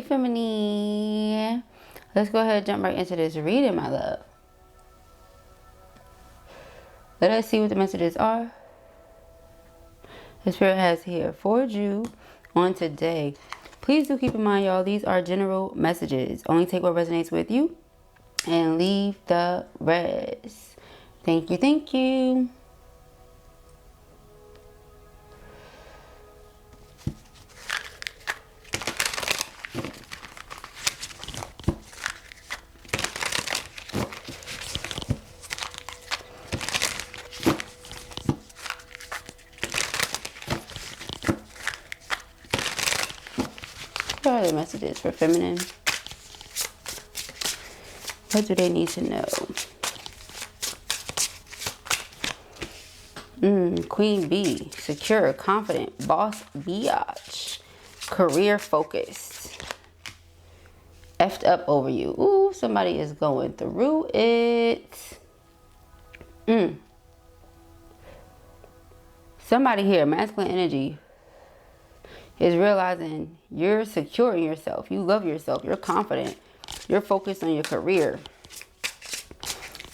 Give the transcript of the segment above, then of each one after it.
Feminine. Let's go ahead and jump right into this reading, my love. Let us see what the messages are the Spirit has here for you on today. Please do keep in mind, y'all, these are general messages. Only take what resonates with you and leave the rest. Thank you, thank you. What are the messages for feminine? What do they need to know? Queen Bee, secure, confident, boss biatch, career focused, effed up over you. Ooh, somebody is going through it. Somebody here, masculine energy, is realizing you're secure in yourself. You love yourself. You're confident. You're focused on your career.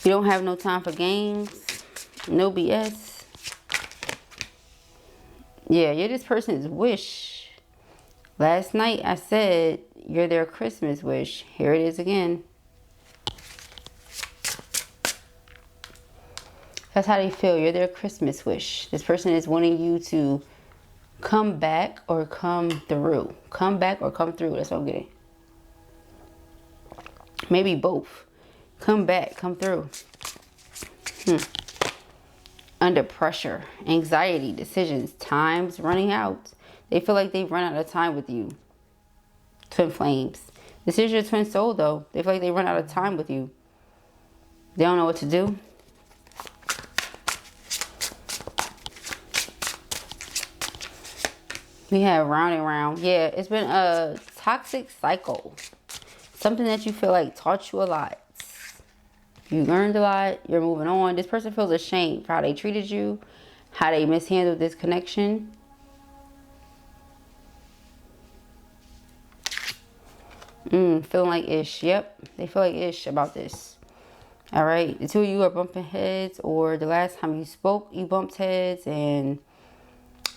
You don't have no time for games. No BS. Yeah, you're this person's wish. Last night I said you're their Christmas wish. Here it is again. That's how they feel. You're their Christmas wish. This person is wanting you to come back or come through. Come back or come through. That's what I'm getting. Maybe both. Come back, come through. Under pressure, anxiety, decisions, time's running out. They feel like they've run out of time with you. Twin flames. This is your twin soul, though. They feel like they run out of time with you. They don't know what to do. We have round and round. Yeah, it's been a toxic cycle. Something that you feel like taught you a lot. You learned a lot. You're moving on. This person feels ashamed for how they treated you, how they mishandled this connection. Feeling like ish. Yep, they feel like ish about this. All right, the two of you are bumping heads, or the last time you spoke, you bumped heads, and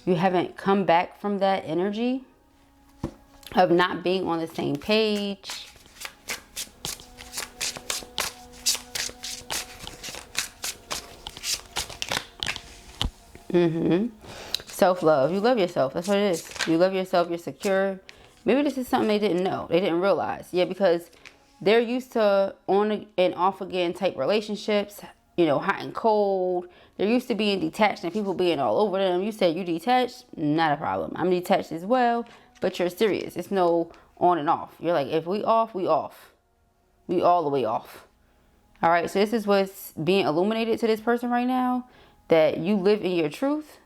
you haven't come back from that energy of not being on the same page. Self-love. You love yourself. That's what it is. You love yourself. You're secure. Maybe this is something they didn't know. They didn't realize. Yeah, because they're used to on and off again type relationships. You know, hot and cold. They're used to being detached and people being all over them. You said you detached. Not a problem. I'm detached as well. But you're serious. It's no on and off. You're like, if we off, we off. We all the way off. All right. So this is what's being illuminated to this person right now. That you live in your truth.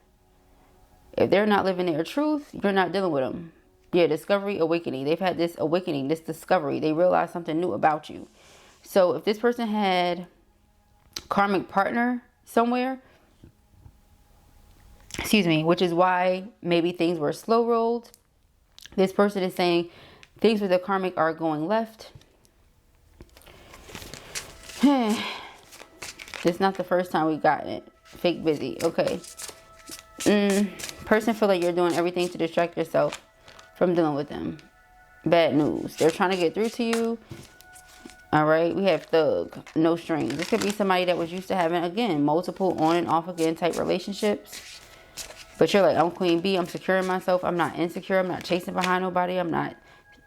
If they're not living their truth, you're not dealing with them. Yeah, discovery, awakening. They've had this awakening, this discovery. They realize something new about you. So if this person had karmic partner somewhere, excuse me, which is why maybe things were slow rolled. This person is saying things with the karmic are going left. It's not the first time we've gotten it. Fake busy. Okay. Person feel like you're doing everything to distract yourself from dealing with them. Bad news. They're trying to get through to you. All right. We have thug. No strings. This could be somebody that was used to having, again, multiple on and off again type relationships. But you're like, I'm queen bee. I'm securing myself. I'm not insecure. I'm not chasing behind nobody. I'm not,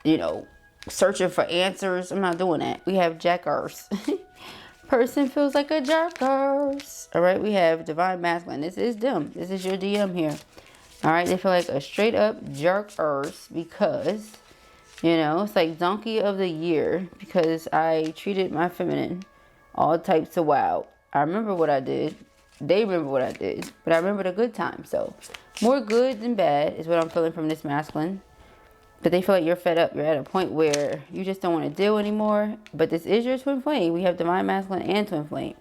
you know, searching for answers. I'm not doing that. We have jackers. Person feels like a jerkers. All right, we have divine masculine. This is them. This is your DM here. All right, they feel like a straight up jerkers because, you know, it's like donkey of the year because I treated my feminine all types of wild. I remember what I did. They remember what I did, but I remember the good times. So more good than bad is what I'm feeling from this masculine. But they feel like you're fed up. You're at a point where you just don't want to deal anymore. But this is your twin flame. We have divine masculine and twin flame.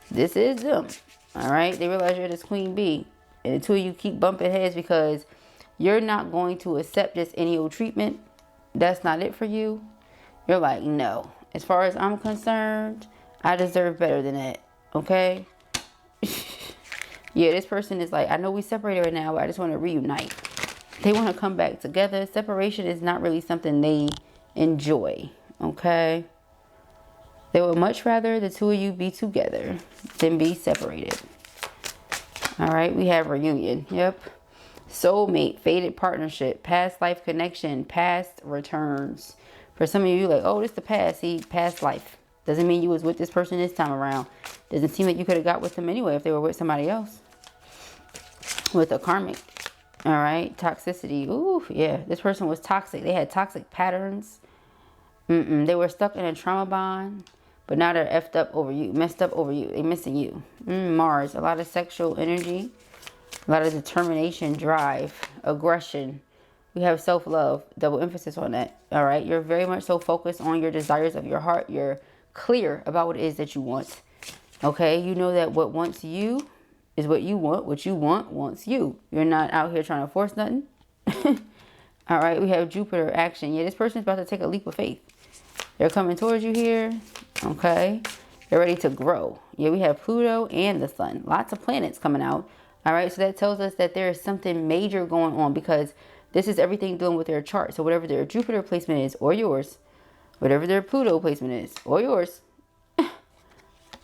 This is them. All right. They realize you're this queen bee. And the two of you keep bumping heads because you're not going to accept this any old treatment. that's not it for you, you're like, no, as far as I'm concerned, I deserve better than that. Okay. Yeah, this person is like, I know we separated right now, but I just want to reunite. They want to come back together. Separation is not really something they enjoy. Okay. They would much rather the two of you be together than be separated. All right, we have reunion. Yep. Soulmate, fated partnership, past life connection, past returns. For some of you, like, oh, this the past. See, past life. Doesn't mean you was with this person this time around. Doesn't seem like you could have got with them anyway if they were with somebody else. With a karmic. All right, toxicity. Ooh, yeah, this person was toxic. They had toxic patterns. They were stuck in a trauma bond. But now they're effed up over you, messed up over you. They're missing you. Mars, a lot of sexual energy, a lot of determination, drive, aggression. We have self-love, double emphasis on that. All right, you're very much so focused on your desires of your heart. You're clear about what it is that you want. Okay, you know that what wants you is what you want. What you want wants you. You're not out here trying to force nothing. All right, we have Jupiter action. Yeah, this person's about to take a leap of faith. They're coming towards you here. Okay. They're ready to grow. Yeah, we have Pluto and the sun. Lots of planets coming out. All right. So that tells us that there is something major going on because this is everything dealing with their chart. So whatever their Jupiter placement is or yours, whatever their Pluto placement is or yours,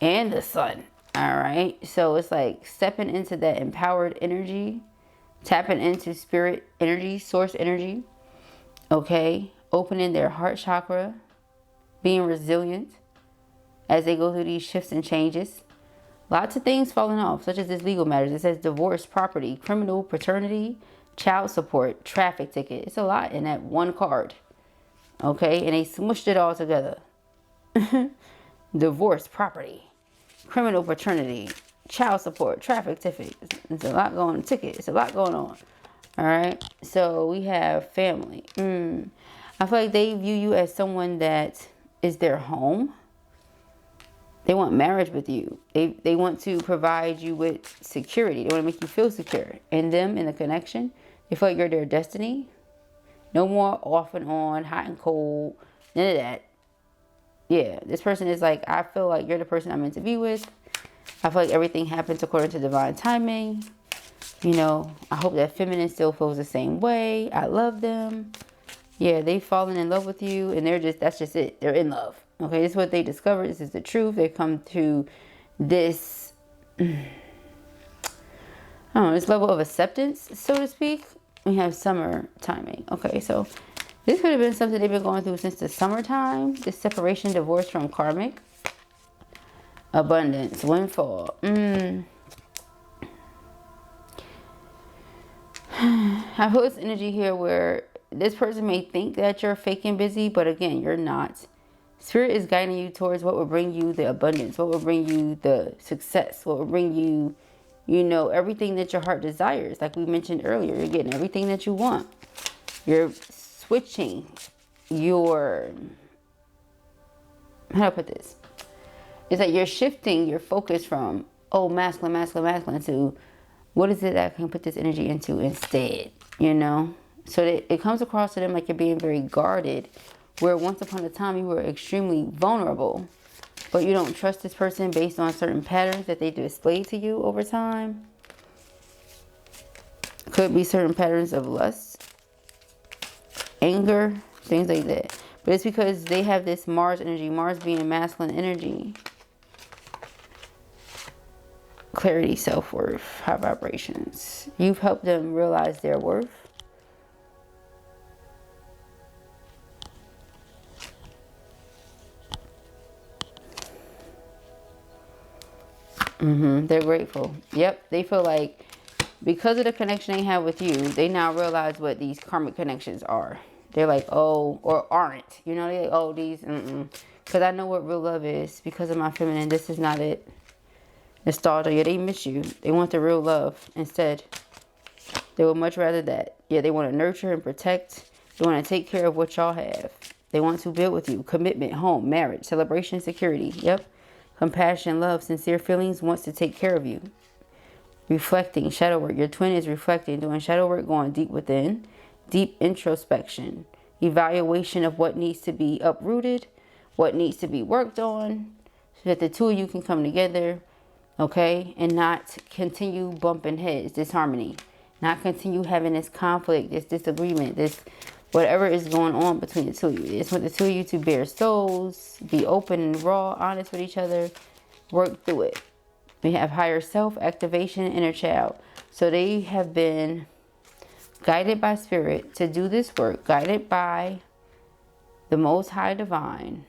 and the sun. All right. So it's like stepping into that empowered energy, tapping into spirit energy, source energy. Okay. Opening their heart chakra. Being resilient as they go through these shifts and changes. Lots of things falling off, such as this legal matters. It says divorce, property, criminal, paternity, child support, traffic ticket. It's a lot in that one card. Okay, and they smushed it all together. Divorce, property, criminal, paternity, child support, traffic ticket. It's a lot going on. Ticket. It's a lot going on. All right, so we have family. I feel like they view you as someone that is their home. They want marriage with you. They want to provide you with security. They want to make you feel secure. In them, in the connection, they feel like you're their destiny. No more off and on, hot and cold, none of that. Yeah, this person is like, I feel like you're the person I'm meant to be with. I feel like everything happens according to divine timing. You know, I hope that feminine still feels the same way. I love them. Yeah, they've fallen in love with you and that's just it. They're in love. Okay, this is what they discovered. This is the truth. They come to this, I don't know, this level of acceptance, so to speak. We have summer timing. Okay, so this could have been something they've been going through since the summertime. This separation, divorce from karmic. Abundance, windfall. I feel this energy here where this person may think that you're faking busy, but again, you're not. Spirit is guiding you towards what will bring you the abundance, what will bring you the success, what will bring you, you know, everything that your heart desires. Like we mentioned earlier, you're getting everything that you want. You're switching your, how do I put this? It's like you're shifting your focus from, oh, masculine, masculine, masculine, to what is it that I can put this energy into instead, you know? So that it comes across to them like you're being very guarded, where once upon a time you were extremely vulnerable, but you don't trust this person based on certain patterns that they display to you over time. Could be certain patterns of lust, anger, things like that. But it's because they have this Mars energy, Mars being masculine energy. Clarity, self-worth, high vibrations. You've helped them realize their worth. They're grateful. Yep, they feel like because of the connection they have with you, they now realize what these karmic connections are. They're like, oh, or aren't. You know, they're like, oh, these, because I know what real love is. Because of my feminine, this is not it. Nostalgia, yeah, they miss you. They want the real love instead. They would much rather that. Yeah, they want to nurture and protect. They want to take care of what y'all have. They want to build with you. Commitment, home, marriage, celebration, security. Yep. Compassion, love, sincere feelings, wants to take care of you. Reflecting, shadow work. Your twin is reflecting, doing shadow work, going deep within. Deep introspection. evaluation of what needs to be uprooted, what needs to be worked on, so that the two of you can come together, okay, and not continue bumping heads, disharmony, not continue having this conflict, this disagreement, this whatever is going on between the two of you. It's for the two of you to bare souls, be open and raw, honest with each other, work through it. We have higher self, activation, inner child. So they have been guided by spirit to do this work, guided by the Most High Divine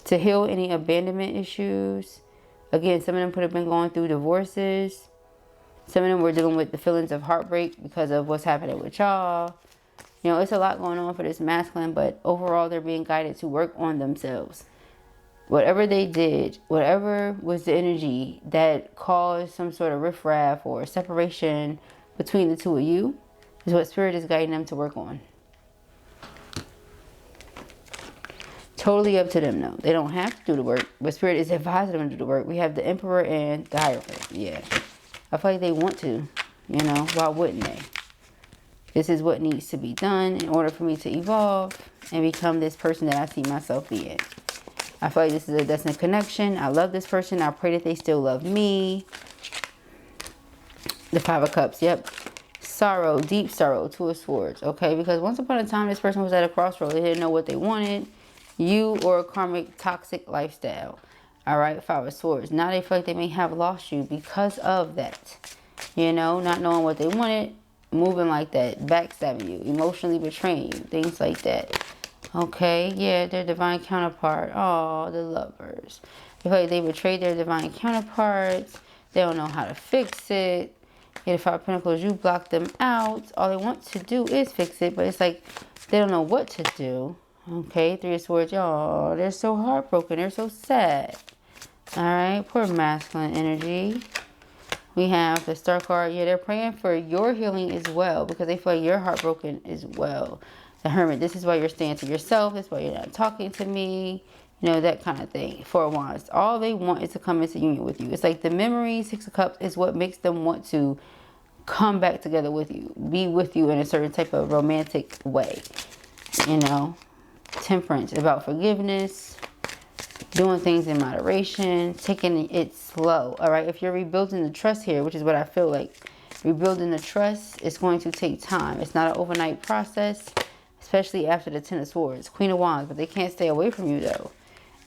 to heal any abandonment issues. Again, some of them could have been going through divorces. Some of them were dealing with the feelings of heartbreak because of what's happening with y'all. You know, it's a lot going on for this masculine, but overall they're being guided to work on themselves. Whatever they did, whatever was the energy that caused some sort of riffraff or separation between the two of you is what spirit is guiding them to work on. Totally up to them, though. They don't have to do the work, but spirit is advising them to do the work. We have the Emperor and the Hierophant. Yeah. I feel like they want to, you know, why wouldn't they? This is what needs to be done in order for me to evolve and become this person that I see myself being. I feel like this is a destined connection. I love this person. I pray that they still love me. The Five of Cups. Yep. Sorrow. Deep sorrow. Two of Swords. Okay. Because once upon a time, this person was at a crossroads. They didn't know what they wanted. You or a karmic toxic lifestyle. All right. Five of Swords. Now they feel like they may have lost you because of that. You know, not knowing what they wanted. Moving like that. Backstabbing you. Emotionally betraying you. Things like that. Okay, yeah, their divine counterpart. Oh, the Lovers. They feel like they betrayed their divine counterparts. They don't know how to fix it. Yeah, the Five of Pentacles, you block them out. All they want to do is fix it, but it's like they don't know what to do. Okay, Three of Swords. Oh, they're so heartbroken. They're so sad. All right, poor masculine energy. We have the Star card. Yeah, they're praying for your healing as well because they feel like you're heartbroken as well. The Hermit, this is why you're staying to yourself. This is why you're not talking to me. You know, that kind of thing. Four of Wands. All they want is to come into union with you. It's like the memory, Six of Cups, is what makes them want to come back together with you. Be with you in a certain type of romantic way. You know, Temperance, about forgiveness. Doing things in moderation. Taking it slow. All right, if you're rebuilding the trust here, which is what I feel like. Rebuilding the trust is going to take time. It's not an overnight process. Especially after the Ten of Swords. Queen of Wands. But they can't stay away from you, though.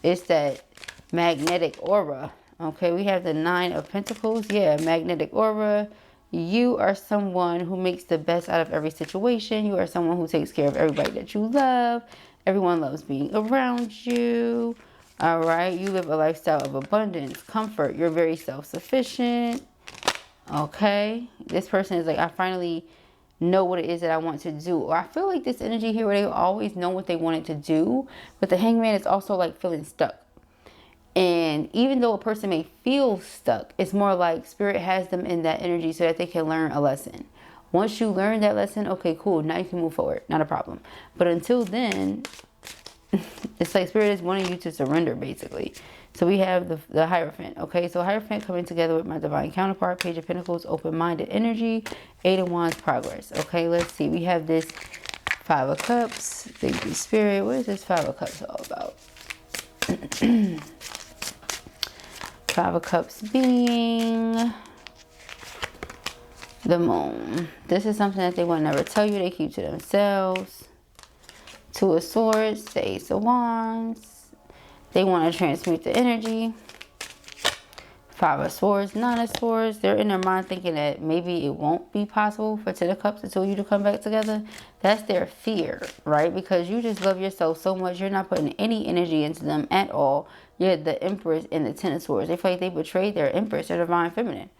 It's that magnetic aura. Okay, we have the Nine of Pentacles. Yeah, magnetic aura. You are someone who makes the best out of every situation. You are someone who takes care of everybody that you love. Everyone loves being around you. All right, you live a lifestyle of abundance, comfort. You're very self-sufficient. Okay, this person is like, I finally know what it is that I want to do. Or I feel like this energy here where they always know what they wanted to do, but the Hangman is also like feeling stuck. And even though a person may feel stuck, it's more like spirit has them in that energy so that they can learn a lesson. Once you learn that lesson, okay, cool, now you can move forward, not a problem. But until then, it's like spirit is wanting you to surrender, basically. So we have the Hierophant. Okay, so Hierophant coming together with my divine counterpart, Page of Pentacles, open-minded energy, Eight of Wands, progress. Okay, let's see. We have this Five of Cups. Thank you, Spirit. What is this Five of Cups all about? Five of Cups being the Moon. This is something that they will never tell you. They keep to themselves. Two of Swords, the Ace of Wands. They want to transmute the energy. Five of Swords, Nine of Swords. They're in their mind thinking that maybe it won't be possible for Ten of Cups until you to come back together. That's their fear, right? Because you just love yourself so much. You're not putting any energy into them at all. You're the Empress and the Ten of Swords. They feel like they betrayed their Empress, their divine feminine.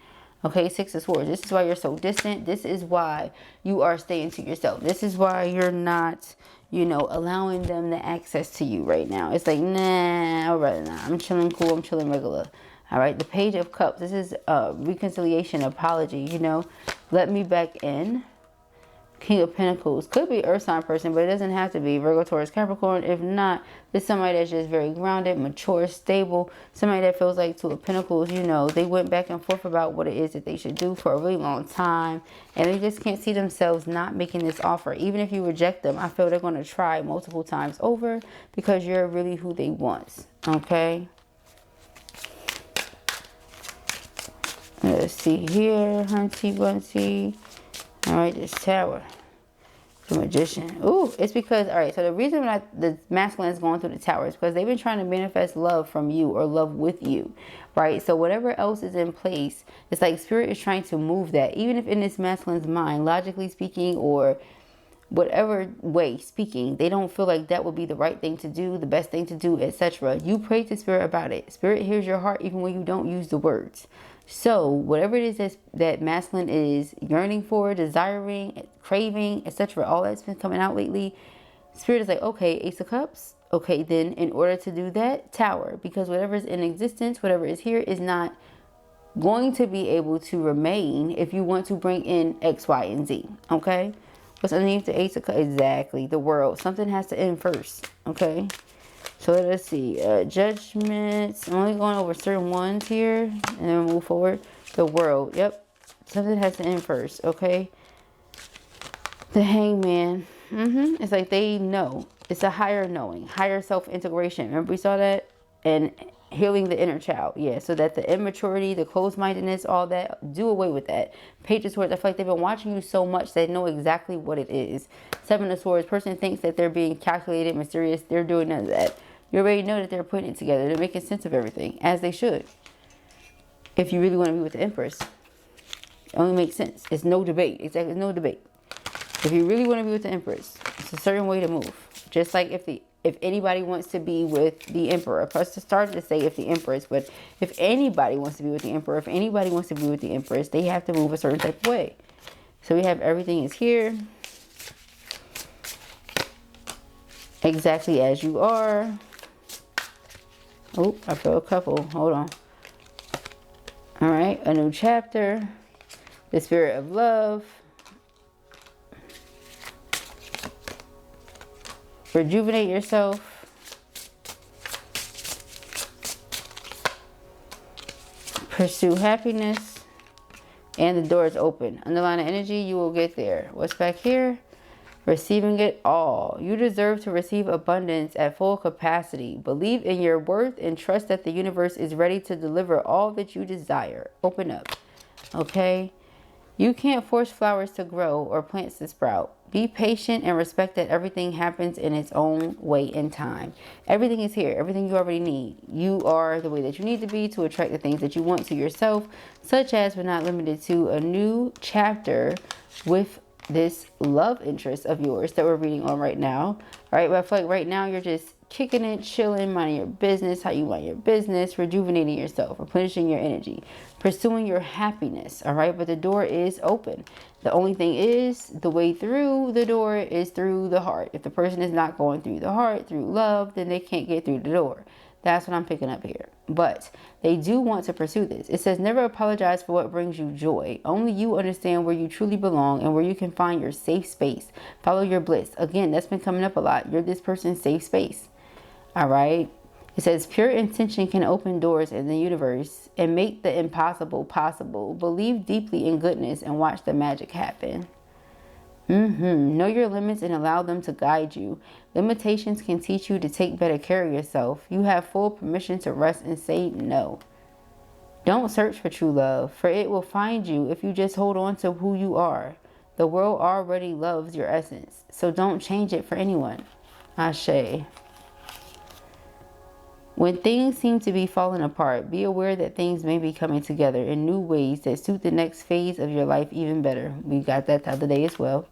Okay, Six of Swords. This is why you're so distant. This is why you are staying to yourself. This is why you're not, you know, allowing them the access to you right now. It's like, nah, I'd rather not. I'm chilling cool. I'm chilling regular. All right, the Page of Cups. This is reconciliation, apology, you know. Let me back in. King of Pentacles. Could be Earth sign person, but it doesn't have to be. Virgo, Taurus, Capricorn. If not, it's somebody that's just very grounded, mature, stable. Somebody that feels like Two of Pentacles, you know, they went back and forth about what it is that they should do for a really long time. And they just can't see themselves not making this offer. Even if you reject them, I feel they're going to try multiple times over because you're really who they want. Okay? Let's see here. Hunty Bunty. Alright, this Tower. The Magician. Ooh, it's because, alright, so the reason why the masculine is going through the Tower is because they've been trying to manifest love from you or love with you, right? So whatever else is in place, it's like Spirit is trying to move that. Even if in this masculine's mind, logically speaking, or whatever way speaking, they don't feel like that would be the right thing to do, the best thing to do, etc. You pray to Spirit about it. Spirit hears your heart even when you don't use the words. So whatever it is that masculine is yearning for, desiring, craving, etc., all that's been coming out lately, Spirit is like, okay, Ace of Cups. Okay, then in order to do that, Tower. Because whatever is in existence, whatever is here is not going to be able to remain if you want to bring in X, Y, and Z. Okay? What's underneath the Ace of Cups? Exactly, the World. Something has to end first. Okay? So let us see. Judgments. I'm only going over certain ones here. And then we'll move forward. The World. Yep. Something has to end first. Okay. The Hangman. It's like they know. It's a higher knowing. Higher self-integration. Remember we saw that? And healing the inner child. Yeah. So that the immaturity, the closed-mindedness, all that. Do away with that. Page of Swords. I feel like they've been watching you so much they know exactly what it is. Seven of Swords. Person thinks that they're being calculated, mysterious. They're doing none of that. You already know that they're putting it together. They're making sense of everything, as they should. If you really want to be with the Empress. It only makes sense. It's no debate. Exactly, it's no debate. If you really want to be with the Empress, it's a certain way to move. Just like if anybody wants to be with the Emperor. Plus, to start to say if the Empress, but if anybody wants to be with the Emperor, if anybody wants to be with the Empress, they have to move a certain type of way. So we have everything is here. Exactly as you are. Oh, I feel a couple. Hold on. All right, a new chapter. The Spirit of Love. Rejuvenate yourself. Pursue happiness. And the door is open. Underline the energy, you will get there. What's back here? Receiving it all. You deserve to receive abundance at full capacity. Believe in your worth and trust that the universe is ready to deliver all that you desire. Open up. Okay? You can't force flowers to grow or plants to sprout. Be patient and respect that everything happens in its own way and time. Everything is here. Everything you already need. You are the way that you need to be to attract the things that you want to yourself, such as but not limited to a new chapter with this love interest of yours that we're reading on right now. All right, but I feel like right now you're just kicking it, chilling, minding your business, how you want your business, rejuvenating yourself, replenishing your energy, pursuing your happiness. All right, but the door is open. The only thing is the way through the door is through the heart. If the person is not going through the heart, through love, then they can't get through the door. That's what I'm picking up here. But they do want to pursue this. It says, never apologize for what brings you joy. Only you understand where you truly belong and where you can find your safe space. Follow your bliss. Again, that's been coming up a lot. You're this person's safe space. All right. It says, pure intention can open doors in the universe and make the impossible possible. Believe deeply in goodness and watch the magic happen. Know your limits and allow them to guide you. Limitations can teach you to take better care of yourself. You have full permission to rest and say no. Don't search for true love, for it will find you if you just hold on to who you are. The world already loves your essence, so don't change it for anyone. Ashe. When things seem to be falling apart, be aware that things may be coming together in new ways that suit the next phase of your life even better. We got that the other day as well.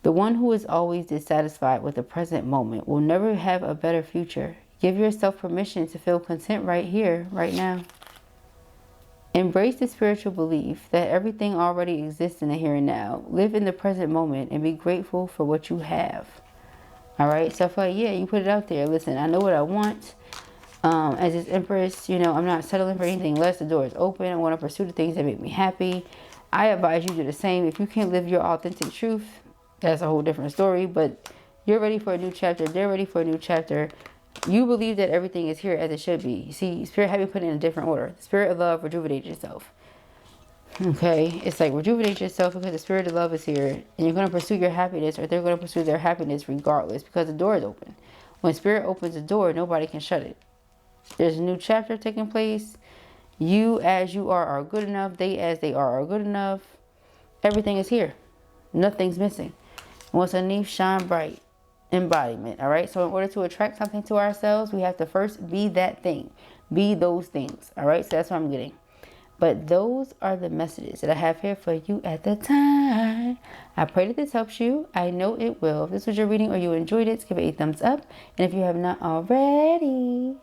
The one who is always dissatisfied with the present moment will never have a better future. Give yourself permission to feel content right here, right now. Embrace the spiritual belief that everything already exists in the here and now. Live in the present moment and be grateful for what you have. All right, so I feel like, yeah, you put it out there. Listen, I know what I want. As this Empress, you know, I'm not settling for anything less. The door is open. I want to pursue the things that make me happy. I advise you do the same. If you can't live your authentic truth, that's a whole different story. But you're ready for a new chapter. They're ready for a new chapter. You believe that everything is here as it should be. See, Spirit have you put it in a different order. The Spirit of love, rejuvenate yourself. Okay, it's like rejuvenate yourself because the Spirit of love is here. And you're going to pursue your happiness, or they're going to pursue their happiness regardless, because the door is open. When Spirit opens the door, nobody can shut it. There's a new chapter taking place. You as you are good enough. They as they are good enough. Everything is here. Nothing's missing. What's underneath, shine bright. Embodiment. All right. So in order to attract something to ourselves, we have to first be that thing. Be those things. All right. So that's what I'm getting. But those are the messages that I have here for you at the time. I pray that this helps you. I know it will. If this was your reading or you enjoyed it, give it a thumbs up. And if you have not already,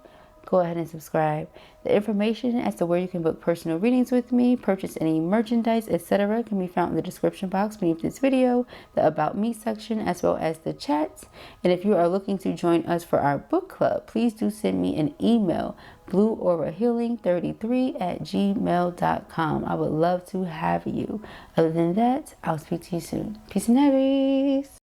go ahead and subscribe. The information as to where you can book personal readings with me, purchase any merchandise, etc. can be found in the description box beneath this video, the About Me section, as well as the chats. And if you are looking to join us for our book club, please do send me an email, blueaurahealing33@gmail.com. I would love to have you. Other than that, I'll speak to you soon. Peace and Aries.